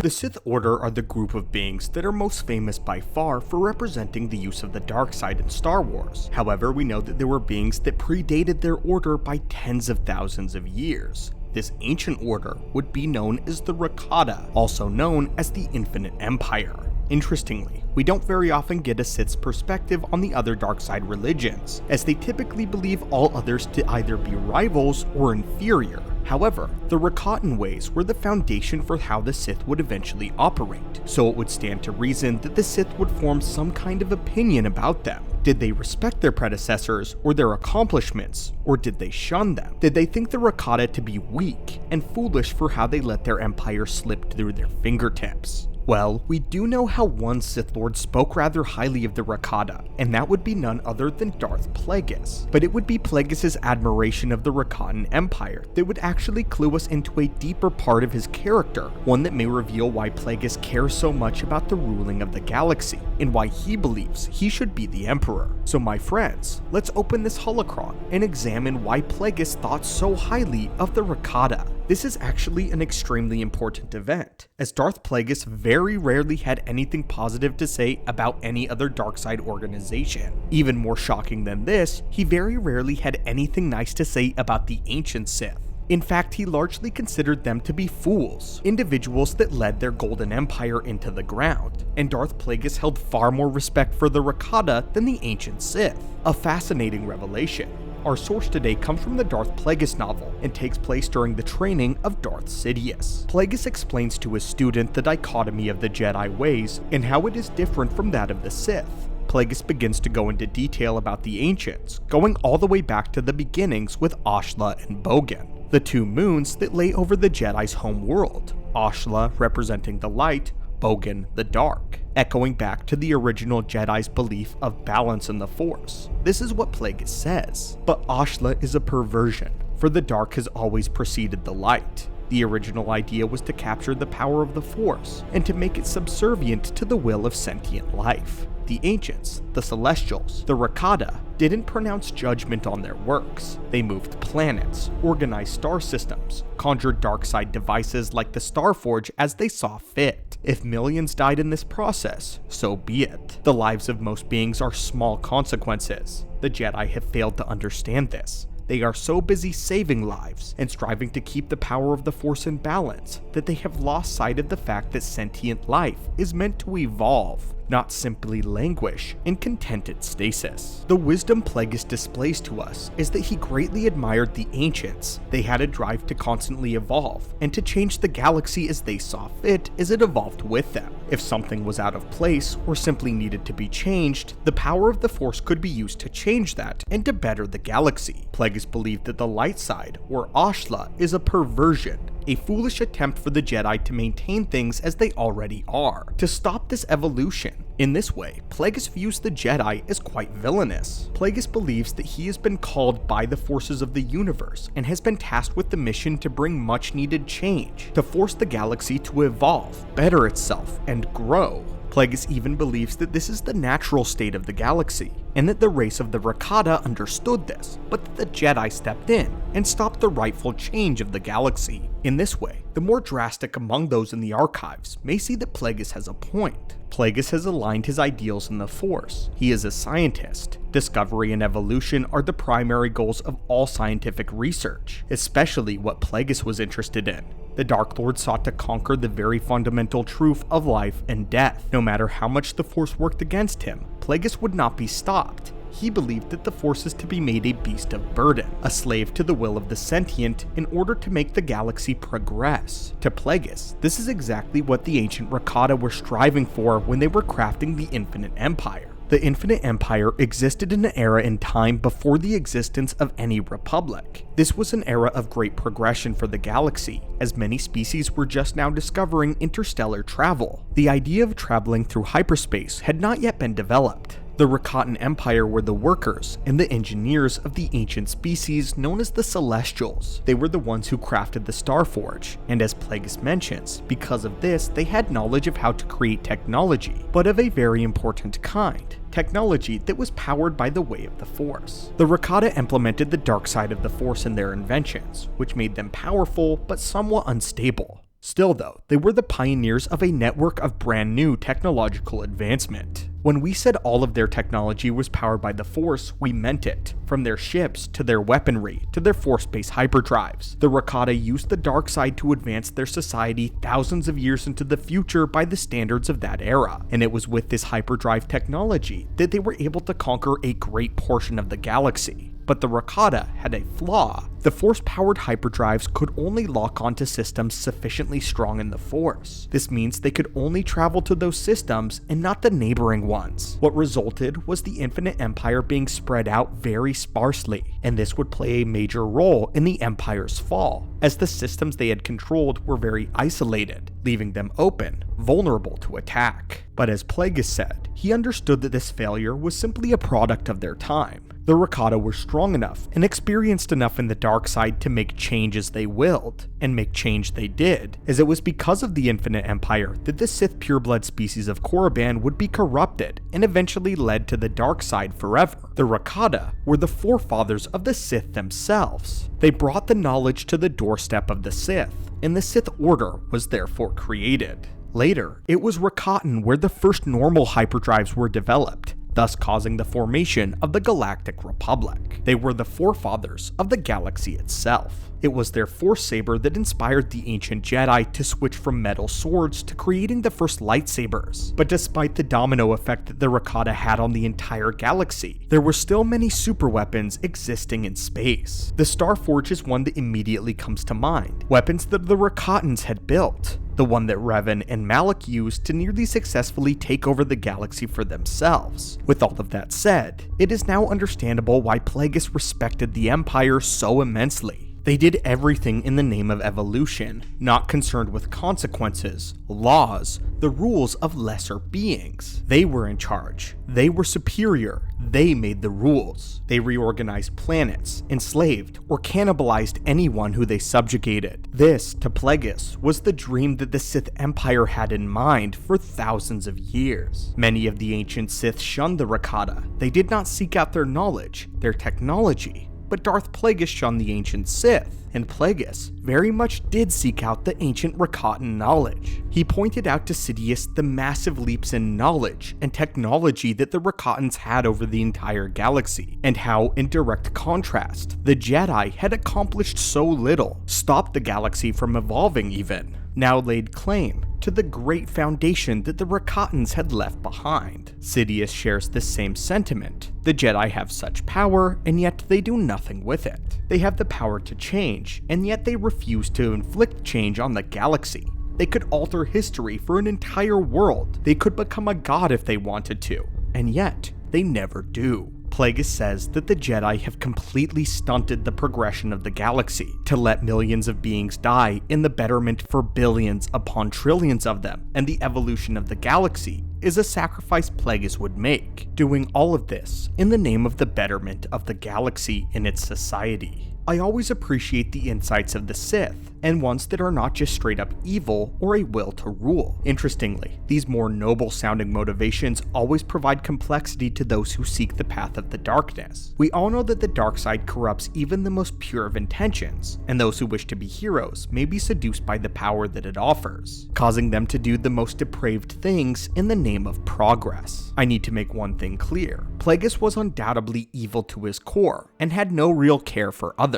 The Sith Order are the group of beings that are most famous by far for representing the use of the dark side in Star Wars. However, we know that there were beings that predated their order by tens of thousands of years. This ancient order would be known as the Rakata, also known as the Infinite Empire. Interestingly, we don't very often get a Sith's perspective on the other dark side religions, as they typically believe all others to either be rivals or inferior. However, the Rakatan ways were the foundation for how the Sith would eventually operate, so it would stand to reason that the Sith would form some kind of opinion about them. Did they respect their predecessors or their accomplishments, or did they shun them? Did they think the Rakata to be weak and foolish for how they let their empire slip through their fingertips? Well, we do know how one Sith Lord spoke rather highly of the Rakata, and that would be none other than Darth Plagueis. But it would be Plagueis' admiration of the Rakatan Empire that would actually clue us into a deeper part of his character, one that may reveal why Plagueis cares so much about the ruling of the galaxy, and why he believes he should be the Emperor. So my friends, let's open this holocron and examine why Plagueis thought so highly of the Rakata. This is actually an extremely important event, as Darth Plagueis very rarely had anything positive to say about any other darkside organization. Even more shocking than this, he very rarely had anything nice to say about the ancient Sith. In fact, he largely considered them to be fools, individuals that led their golden empire into the ground, and Darth Plagueis held far more respect for the Rakata than the ancient Sith. A fascinating revelation. Our source today comes from the Darth Plagueis novel and takes place during the training of Darth Sidious. Plagueis explains to his student the dichotomy of the Jedi ways and how it is different from that of the Sith. Plagueis begins to go into detail about the ancients, going all the way back to the beginnings with Ashla and Bogan, the two moons that lay over the Jedi's home world, Ashla representing the light, Bogan the dark, echoing back to the original Jedi's belief of balance in the Force. This is what Plagueis says. But Ashla is a perversion, for the dark has always preceded the light. The original idea was to capture the power of the Force, and to make it subservient to the will of sentient life. The ancients, the Celestials, the Rakata, didn't pronounce judgment on their works. They moved planets, organized star systems, conjured darkside devices like the Starforge as they saw fit. If millions died in this process, so be it. The lives of most beings are small consequences. The Jedi have failed to understand this. They are so busy saving lives and striving to keep the power of the Force in balance that they have lost sight of the fact that sentient life is meant to evolve, not simply languish in contented stasis. The wisdom Plagueis displays to us is that he greatly admired the ancients. They had a drive to constantly evolve and to change the galaxy as they saw fit as it evolved with them. If something was out of place or simply needed to be changed, the power of the Force could be used to change that and to better the galaxy. Plagueis believed that the light side, or Ashla, is a perversion, a foolish attempt for the Jedi to maintain things as they already are, to stop this evolution. In this way, Plagueis views the Jedi as quite villainous. Plagueis believes that he has been called by the forces of the universe and has been tasked with the mission to bring much needed change, to force the galaxy to evolve, better itself, and grow. Plagueis even believes that this is the natural state of the galaxy, and that the race of the Rakata understood this, but that the Jedi stepped in and stopped the rightful change of the galaxy. In this way, the more drastic among those in the archives may see that Plagueis has a point. Plagueis has aligned his ideals in the Force. He is a scientist. Discovery and evolution are the primary goals of all scientific research, especially what Plagueis was interested in. The Dark Lord sought to conquer the very fundamental truth of life and death. No matter how much the Force worked against him, Plagueis would not be stopped. He believed that the Force is to be made a beast of burden, a slave to the will of the sentient in order to make the galaxy progress. To Plagueis, this is exactly what the ancient Rakata were striving for when they were crafting the Infinite Empire. The Infinite Empire existed in an era in time before the existence of any republic. This was an era of great progression for the galaxy, as many species were just now discovering interstellar travel. The idea of traveling through hyperspace had not yet been developed. The Rakatan Empire were the workers and the engineers of the ancient species known as the Celestials. They were the ones who crafted the Starforge, and as Plagueis mentions, because of this they had knowledge of how to create technology, but of a very important kind. Technology that was powered by the way of the Force. The Rakata implemented the dark side of the Force in their inventions, which made them powerful but somewhat unstable. Still though, they were the pioneers of a network of brand new technological advancement. When we said all of their technology was powered by the Force, we meant it. From their ships, to their weaponry, to their Force-based hyperdrives. The Rakata used the dark side to advance their society thousands of years into the future by the standards of that era. And it was with this hyperdrive technology that they were able to conquer a great portion of the galaxy. But the Rakata had a flaw. The Force-powered hyperdrives could only lock onto systems sufficiently strong in the Force. This means they could only travel to those systems and not the neighboring ones. What resulted was the Infinite Empire being spread out very sparsely, and this would play a major role in the Empire's fall, as the systems they had controlled were very isolated, leaving them open, vulnerable to attack. But as Plagueis said, he understood that this failure was simply a product of their time. The Rakata were strong enough and experienced enough in the dark side to make change as they willed, and make change they did, as it was because of the Infinite Empire that the Sith pureblood species of Korriban would be corrupted and eventually led to the dark side forever. The Rakata were the forefathers of the Sith themselves. They brought the knowledge to the doorstep of the Sith, and the Sith Order was therefore created. Later, it was Rakatan where the first normal hyperdrives were developed, thus causing the formation of the Galactic Republic. They were the forefathers of the galaxy itself. It was their Force saber that inspired the ancient Jedi to switch from metal swords to creating the first lightsabers. But despite the domino effect that the Rakata had on the entire galaxy, there were still many superweapons existing in space. The Starforge is one that immediately comes to mind, weapons that the Rakatans had built. The one that Revan and Malak used to nearly successfully take over the galaxy for themselves. With all of that said, it is now understandable why Plagueis respected the Empire so immensely. They did everything in the name of evolution, not concerned with consequences, laws, the rules of lesser beings. They were in charge. They were superior. They made the rules. They reorganized planets, enslaved, or cannibalized anyone who they subjugated. This, to Plagueis, was the dream that the Sith Empire had in mind for thousands of years. Many of the ancient Sith shunned the Rakata. They did not seek out their knowledge, their technology. But Darth Plagueis shunned the ancient Sith, and Plagueis very much did seek out the ancient Rakatan knowledge. He pointed out to Sidious the massive leaps in knowledge and technology that the Rakatans had over the entire galaxy, and how, in direct contrast, the Jedi had accomplished so little, stopped the galaxy from evolving even, now laid claim to the great foundation that the Rakatans had left behind. Sidious shares this same sentiment. The Jedi have such power, and yet they do nothing with it. They have the power to change, and yet they refuse to inflict change on the galaxy. They could alter history for an entire world. They could become a god if they wanted to, and yet they never do. Plagueis says that the Jedi have completely stunted the progression of the galaxy to let millions of beings die in the betterment for billions upon trillions of them, and the evolution of the galaxy is a sacrifice Plagueis would make, doing all of this in the name of the betterment of the galaxy and its society. I always appreciate the insights of the Sith, and ones that are not just straight up evil or a will to rule. Interestingly, these more noble sounding motivations always provide complexity to those who seek the path of the darkness. We all know that the dark side corrupts even the most pure of intentions, and those who wish to be heroes may be seduced by the power that it offers, causing them to do the most depraved things in the name of progress. I need to make one thing clear. Plagueis was undoubtedly evil to his core, and had no real care for others.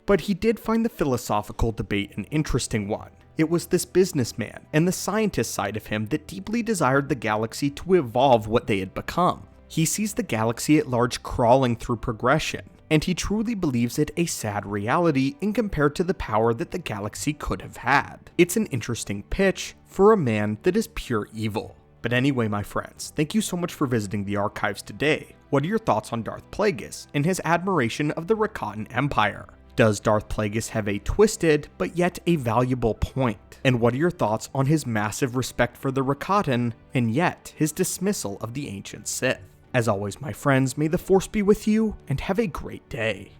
But he did find the philosophical debate an interesting one. It was this businessman and the scientist side of him that deeply desired the galaxy to evolve what they had become. He sees the galaxy at large crawling through progression, and he truly believes it a sad reality in compared to the power that the galaxy could have had. It's an interesting pitch for a man that is pure evil. But anyway, my friends, thank you so much for visiting the archives today. What are your thoughts on Darth Plagueis and his admiration of the Rakatan Empire? Does Darth Plagueis have a twisted, but yet a valuable point? And what are your thoughts on his massive respect for the Rakatan, and yet his dismissal of the ancient Sith? As always, my friends, may the Force be with you, and have a great day.